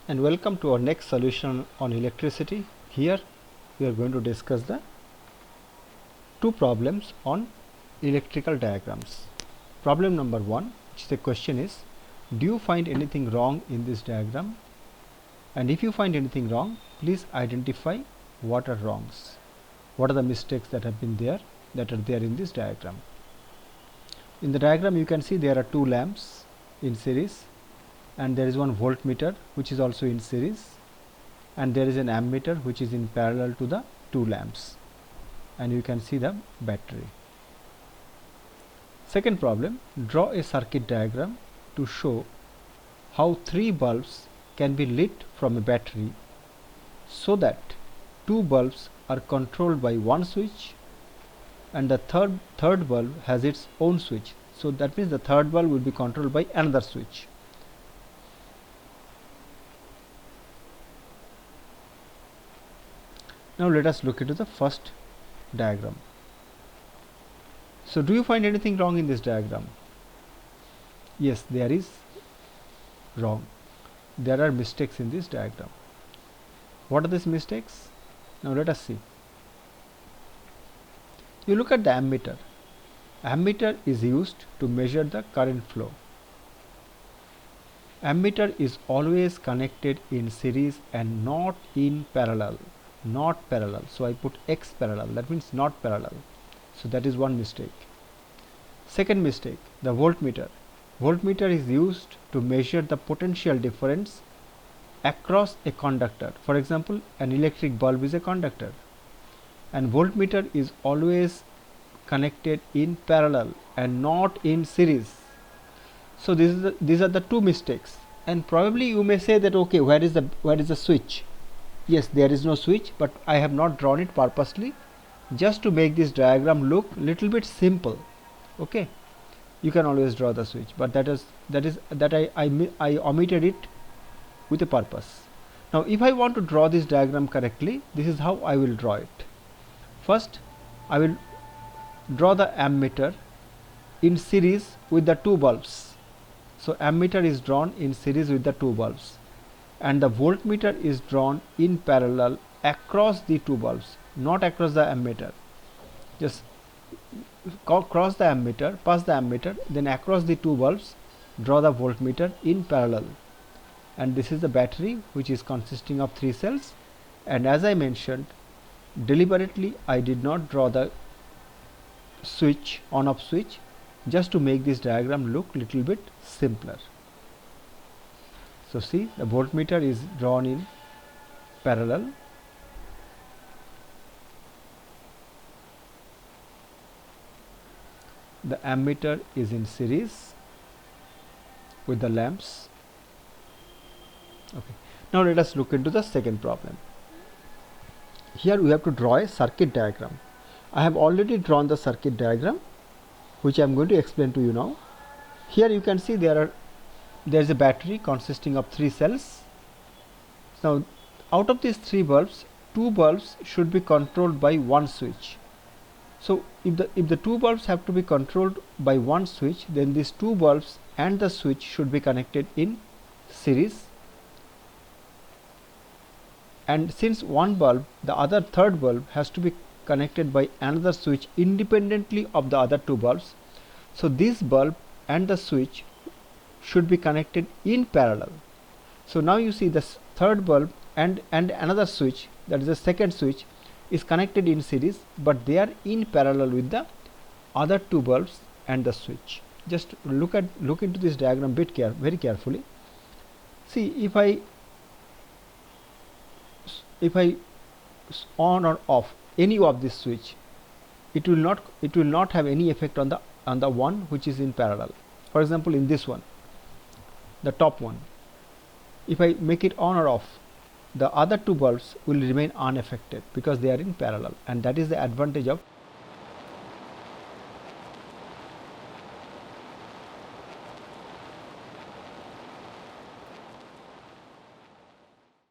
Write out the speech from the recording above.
And welcome to our next solution on electricity. Here we are going to discuss the two problems on electrical diagrams. Problem number 1, which the question is, do you find anything wrong in this diagram? And if you find anything wrong, please identify what are wrongs. What are the mistakes that are there in this diagram? In the diagram you can see there are two lamps in series, and there is one voltmeter which is also in series, and there is an ammeter which is in parallel to the two lamps, and you can see the battery. Second problem, draw a circuit diagram to show how three bulbs can be lit from a battery so that two bulbs are controlled by one switch and the third bulb has its own switch. So that means the third bulb will be controlled by another switch. Now let us look into the first diagram. So do you find anything wrong in this diagram? Yes, there is wrong. There are mistakes in this diagram. What are these mistakes? Now let us see. You look at the ammeter. Ammeter is used to measure the current flow. Ammeter is always connected in series and not in parallel. Not parallel. So I put X parallel. That means not parallel. So that is one mistake. Second mistake, the voltmeter. Voltmeter is used to measure the potential difference across a conductor. For example, an electric bulb is a conductor, and voltmeter is always connected in parallel and not in series. So these are the two mistakes. And probably you may say that, okay, where is the switch? Yes, there is no switch, but I have not drawn it purposely just to make this diagram look little bit simple. Okay, you can always draw the switch, but I omitted it with a purpose. Now if I want to draw this diagram correctly, this is how I will draw it. First, I will draw the ammeter in series with the two bulbs. So ammeter is drawn in series with the two bulbs, and the voltmeter is drawn in parallel across the two bulbs, not across the ammeter. Just cross the ammeter, pass the ammeter, then across the two bulbs draw the voltmeter in parallel. And this is the battery, which is consisting of three cells. And as I mentioned, deliberately I did not draw the switch, on off switch, just to make this diagram look little bit simpler. So see, the voltmeter is drawn in parallel, the ammeter is in series with the lamps. Okay, now let us look into the second problem. Here we have to draw a circuit diagram. I have already drawn the circuit diagram, which I am going to explain to you now. Here you can see there is a battery consisting of three cells. Now out of these three bulbs, two bulbs should be controlled by one switch. So if the two bulbs have to be controlled by one switch, then these two bulbs and the switch should be connected in series. And since one bulb, the other third bulb has to be connected by another switch independently of the other two bulbs. So this bulb and the switch should be connected in parallel. So now you see the third bulb and another switch, that is the second switch, is connected in series, but they are in parallel with the other two bulbs and the switch. Just look into this diagram very carefully. See, if I on or off any of this switch, it will not have any effect on the one which is in parallel. For example, in this one, the top one, if I make it on or off, the other two bulbs will remain unaffected because they are in parallel, and that is the advantage of